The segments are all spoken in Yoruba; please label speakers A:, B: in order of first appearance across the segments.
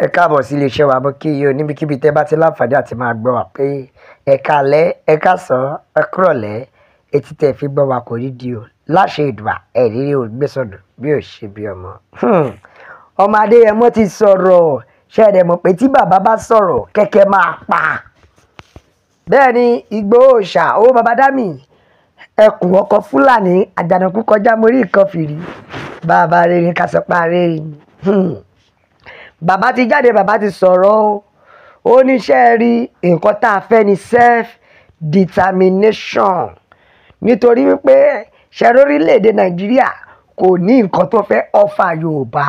A: Ẹ káàbọ̀ sí iléeṣẹ́ wa mo kí yín o níbikíbi tẹ́ bá ti láǹfààní àti máa gbọ́ wa pé ẹ káalẹ́ ẹ káàsán ẹ kúrọ̀lẹ́ etí tẹ́ fi gbọ́ wa kò rí di o láṣẹ ìdùà ẹ̀rírí ò gbé sọ̀nà bí ò ṣe bí ọmọ. Ọmọ Adéyẹmọ ti sọ̀rọ̀ ṣẹ̀dẹ̀ mọ̀ pé tí bàbá bá sọ̀rọ̀ kẹ̀kẹ́ máa pa. Bẹ́ẹ̀ ni Ìgbòho ṣà owó baba dámì ẹkùn ọkọ̀ Fúlàní àjànàkú kọjá mórí nǹkan fìrí bàbá rere ní kásọpá rere ni. Bàbá ti jáde bàbá ti sọ̀rọ̀ o ó níṣẹ́ rí nǹkan tá a fẹ́ ni self determination nítorí wípé ṣẹ́rí orílẹ̀-èdè Nàìjíríà kò ní nǹkan tó fẹ́ ọ̀fà Yorùbá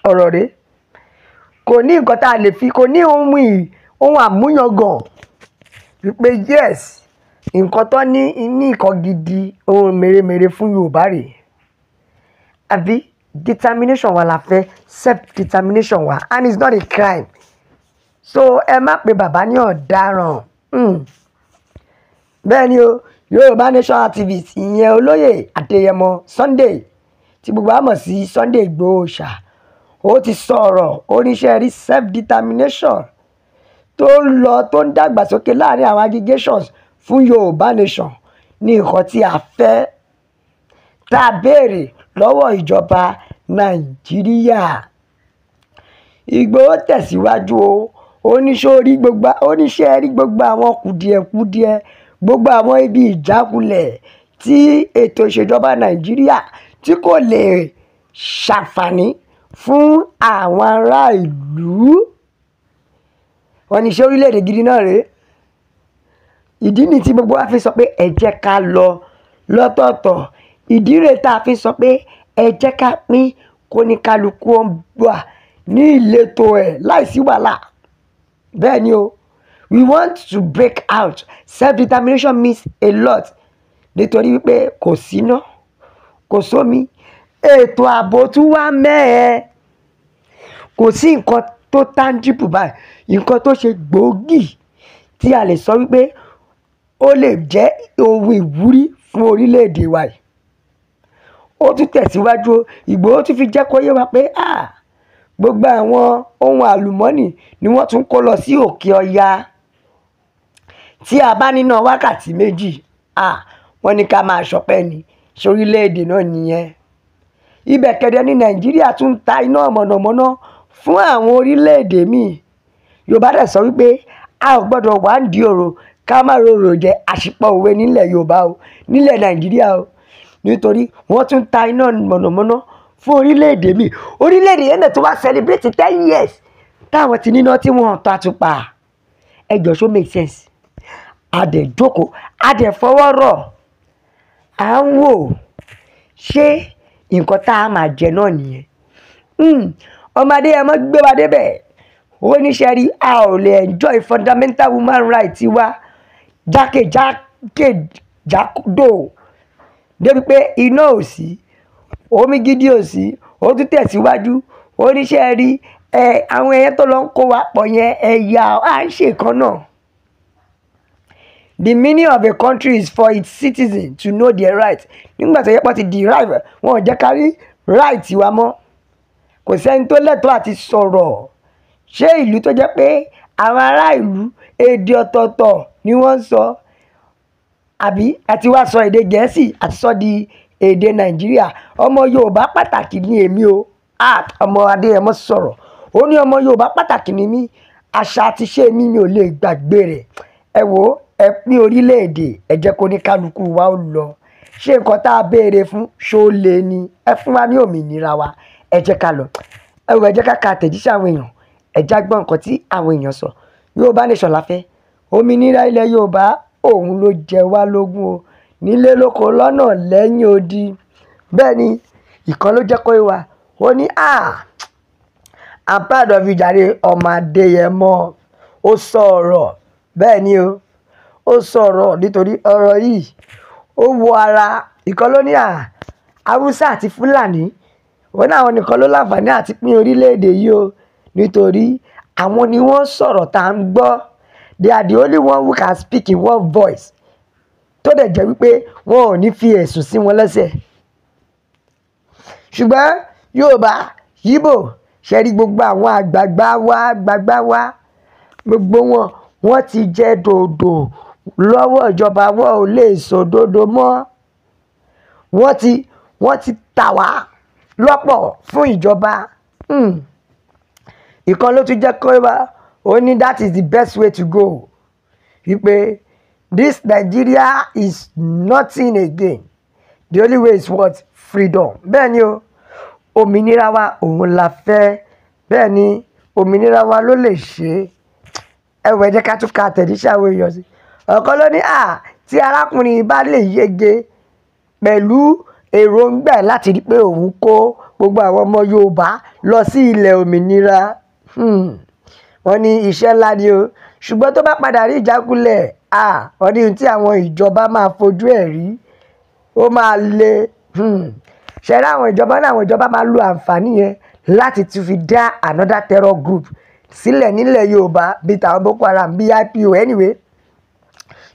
A: ọ̀rọ̀ rẹ̀ kò ní nǹkan tá a lè fi kò ní ohun àmúyangàn wípé yes nǹkan tó ní nǹkan gidi ohun mèremère fún Yorùbá rèé àbí determination wa la fẹ́ self determination wa and it's not a crime so ẹ má pe bàbá ní ọ̀daràn bẹ́ẹ̀ ni o Yorùbá nation activist ìyẹn olóyè Adéyẹmọ Sunday tí gbogbo àmọ̀ sí Sunday Ìgbòho ṣá ó ti sọ̀rọ̀ oníṣẹ́ rí self determination tó ń lọ tó ń dàgbàsókè láàrin àwọn aggregations fún Yorùbá nation ní nǹkan tí a fẹ́ tá a béèrè lọ́wọ́ ìjọba Nàìjíríà. Ìgbòho tẹ̀síwájú o oníṣẹ́ rí gbogbo àwọn kùdìẹ̀kudiẹ gbogbo àwọn ibi ìjákulẹ̀ tí ètò ìṣèjọba Nàìjíríà tí kò lè ṣàǹfààní fún àwọn ará ìlú wọn ní iṣẹ́ orílẹ̀-èdè gidi náà rèé ìdí ni tí gbogbo wa fi sọ pé ẹ jẹ́ ká lọ lọ́tọ̀ọ̀tọ̀ ìdí rẹ̀ tá a fi sọ pé ẹ jẹ́ ká pín kóníkálukú wà ní ìletò ẹ̀ láìsí wàhálà bẹ́ẹ̀ ni o we want to break out self determination means a lot nítorí wípé kò síná kò sómi ètò ààbò tún wá mẹ́ẹ̀ kò sí nǹkan tó tangible báyìí nǹkan tó ṣe gbòógì tí a lè sọ wípé ó lè jẹ́ ohun ìwúrí fún orílẹ̀-èdè wa yìí ó tún tẹ̀síwájú Ìgbòho tún fi jẹ́ kó yé wa pé gbogbo àwọn ohun àlùmọ́ọ́nì ni wọ́n tún kó lọ sí òkè ọya tí a bá níná wákàtí méjì wọ́n ní ká máa ṣọpẹ́ ni sórílẹ̀-èdè náà nìyẹn ibẹ̀ kẹ̀dẹ̀ ní Nàìjíríà tún ta iná mọ̀nàmọ́ná fún àwọn orílẹ̀-èdè míì Yorùbá dẹ̀ sọ wípé a ò gbọ́dọ̀ wá ń di òrò ká má rorò jẹ àṣìpọ̀ òwe nílẹ̀ Yorùbá o nílẹ̀ Nàìjíríà o nítorí wọ́n tún ta iná mọ̀nàmọ́ná fún orílẹ̀-èdè míì orílẹ̀-èdè yẹn náà tó wá celebrate 10 years táwọn ti níná tí wọ́n tó àtúpà ẹjọ́ ṣó make sense adẹ̀ jókòó adẹ̀ fọwọ́ rọ̀ à ń wò ṣé nǹkan tá a máa jẹ náà nìyẹn ọmọ Adéyẹmọ gbé wa débẹ̀ ó níṣẹ́ rí a ò lè enjoy fundamental human rights wa jákèjádò débi pé iná ò sí omi gidi ò sí ó tún tẹ̀síwájú ó níṣẹ́ rí àwọn ẹyẹ tó lọ ń kó wa pọ̀ yẹn ẹ̀yà à ń ṣe kan náà. The meaning of a country is for its citizens to know their rights nígbà tó yẹ pọ̀ ti derive wọn ò jẹ́ ká rí right wa mọ́ kò sẹ́ni tó lẹ́tọ̀ọ́ àti sọ̀rọ̀ ṣé ìlú tó jẹ́ pé àwọn ará ìlú èdè ọ̀tọ̀ọ̀tọ̀ ni wọ́n ń sọ àbí àti wá sọ èdè Gẹ̀ẹ́sì àti sọ di èdè Nàìjíríà ọmọ Yorùbá pàtàkì ni èmi o ọmọ Adéyẹmọ sọ̀rọ̀ ó ní ọmọ Yorùbá pàtàkì ni mí àṣà àti ṣe mi ò lè gbàgbé rẹ̀ ẹ wò ẹ pín orílẹ̀-èdè ẹ jẹ́ kó ní kálukú wa ó lọ ṣé nǹkan tá a béèrè fún ṣó lè ní ẹ fún wa ní òmìnira wa ẹ jẹ́ ká lọ ẹ wò ẹ jẹ́ ká ka àtẹ̀jíṣẹ́ àwọn èèyàn ẹ já gbọ́ nǹkan tí àwọn èèyàn sọ Yorùbá nation la fẹ́ òmìnira ilẹ̀ Yorùbá òun ló jẹ wá lógún o nílé lóko lọ́nà lẹ́yìn odi bẹ́ẹ̀ ni ìkan ló jẹ́ kó wá ó ní I'm proud of you jàre ọmọ Adéyẹmọ ó sọ̀rọ̀ bẹ́ẹ̀ ni o ó sọ̀rọ̀ nítorí ọ̀rọ̀ yìí ó wọ ara ìkan ló ní Haúsá àti Fúlàní wọn náà nìkan ló láǹfààní àti pín orílẹ̀-èdè yìí o nítorí àwọn ni wọ́n sọ̀rọ̀ tá à ń gbọ́ they are the only one who can speak in one voice tó dẹ̀ jẹ́ wípé wọn ò ní fi ẹ̀sùn sí wọn lẹ́sẹ̀ ṣùgbọ́n Yorùbá Ìgbò ṣe rí gbogbo àwọn àgbààgbà wa gbogbo wọ́n ti jẹ dòdò lọ́wọ́ ìjọba, wọn ò lè sòdodo mọ́. wọ́n ti tà wá lọ́pọ̀ fún ìjọba. ìkan ló tún jẹ́ kó wá ó ní that is the best way to go, wípé this Nigeria is nothing again, the only way is what? Freedom. Bẹ́ẹ̀ ni o, òmìnira wa òun la fẹ́, bẹ́ẹ̀ ni òmìnira wa ló lè ṣe. Ẹ jẹ́ ká tún ka àtẹ̀jíṣẹ́ àwọn èèyàn sí. Ọ̀kan ló ní tí arákùnrin bá lè yege pẹ̀lú èròǹgbà láti rí pé òun kó gbogbo àwọn ọmọ Yorùbá lọ sí ilẹ̀ òmìnira, wọ́n ní iṣẹ́ ńlá ni o. Ṣùgbọ́n tó bá padà rí ìjákulẹ̀, wọ́n ní ohun tí àwọn ìjọba máa fojú ẹ̀ rí ó máa le. Ṣẹ̀rí àwọn ìjọba máa lo àǹfààní yẹn láti tún fi dá another terror group sílẹ̀ nílẹ̀ Yorùbá bíi tàwọn Boko Haram bíi IPO anyway.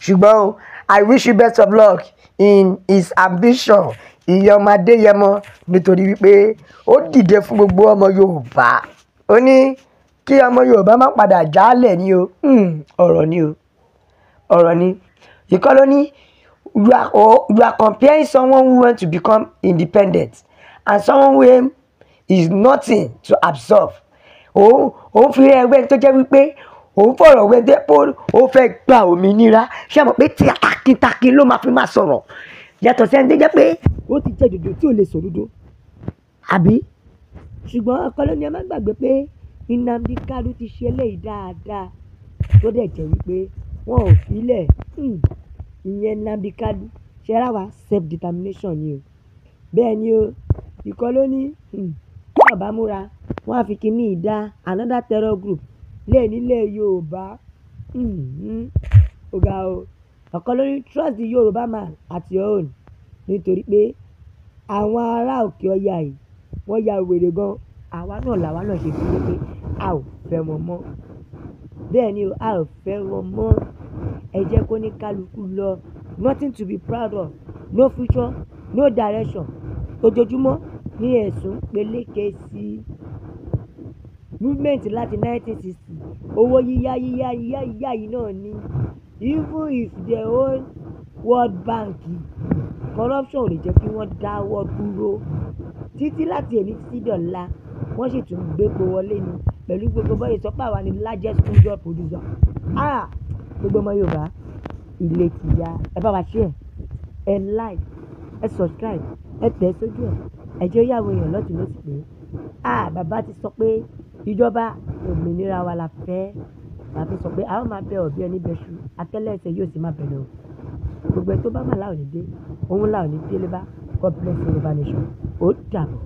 A: Ṣùgbọ́n I wish you best of luck in his ambition, ìyẹn ọmọ Adéyẹmọ, nítorí wípé ó dìde fún gbogbo ọmọ Yorùbá. Ó ní kí ọmọ Yorùbá má padà jálẹ̀ ni o. ọ̀rọ̀ ni. Ìkan ló ní you are comparing someone who wants to become independent and someone who is nothing to absorb. Òun fi ẹgbẹ́ tó jẹ́ wípé òun fọ̀rọ̀ wẹ́dẹ́ pé ó fẹ́ gba òmìnira. Ṣé mọ̀ pé tí takin ló máa fi máa sọ̀rọ̀ yàtọ̀ sí ẹni tó jẹ́ pé ó ti jẹ́ dòdò tí ò lè sòdodo, àbí? Ṣùgbọ́n ọkọ ló ní ẹ má gbàgbé pé Nnamdi Kanu ti ṣe eléyìí dáadáa tó dẹ̀ jẹ́ wípé wọn ò filẹ̀. Ìyẹn Nnamdi Kanu ṣe ra wa self determination ni o. Bẹ́ẹ̀ ni o, ìkan ló ní wọ́n bá múra wọ́n á fi kíní ìdá another terror group lé nílẹ̀ Yorùbá. Ọ̀gá o, ọ̀kan ló ní trust the Yorùbá man at your own, nítorí pé àwọn ará òkè ọya yìí wọ́n ya wèrè gan. Àwa náà ṣe fi pé a ò fẹ́ wọn mọ́. Bẹ́ẹ̀ ni o, a ò fẹ́ wọn mọ́. Ẹ jẹ́ kó ní kálukú lọ, nothing to be proud of, no future, no direction. Ojoojúmọ́ ní ẹ̀sùn peléke sí movement láti 1960. Owó yíyá yìí náà ni. Even if their own World Bank corruption ò lè jẹ́ kí wọ́n dáwọ́ dúró títí láti èmi títí dọ̀la. Wọ́n sì tún gbépo wọlé ni pẹ̀lú gbogbo bọ́yì sọ pé àwa ni largest crude oil producer. Gbogbo ọmọ Yorùbá ilé ti ya. Ẹ bá wa share, ẹ like, ẹ subscribe, ẹ tẹ̀ sójú ẹ̀. Ẹ jẹ́ yàwó èèyàn lọ́tùn lósì pé bàbá ti sọ pé ìjọba òmìnira wa la fẹ́. Bàbá sọ pé a ó máa bẹ ọ̀bí ẹni bẹṣu, atẹ́lẹ̀ẹsẹ̀ yóò sì máa bẹ̀rẹ̀ o. Gbogbo ẹ̀ tó bá mà láò ní dé, òun láò ní délé bá. God bless Yorùbá nation. Ó dàbọ̀.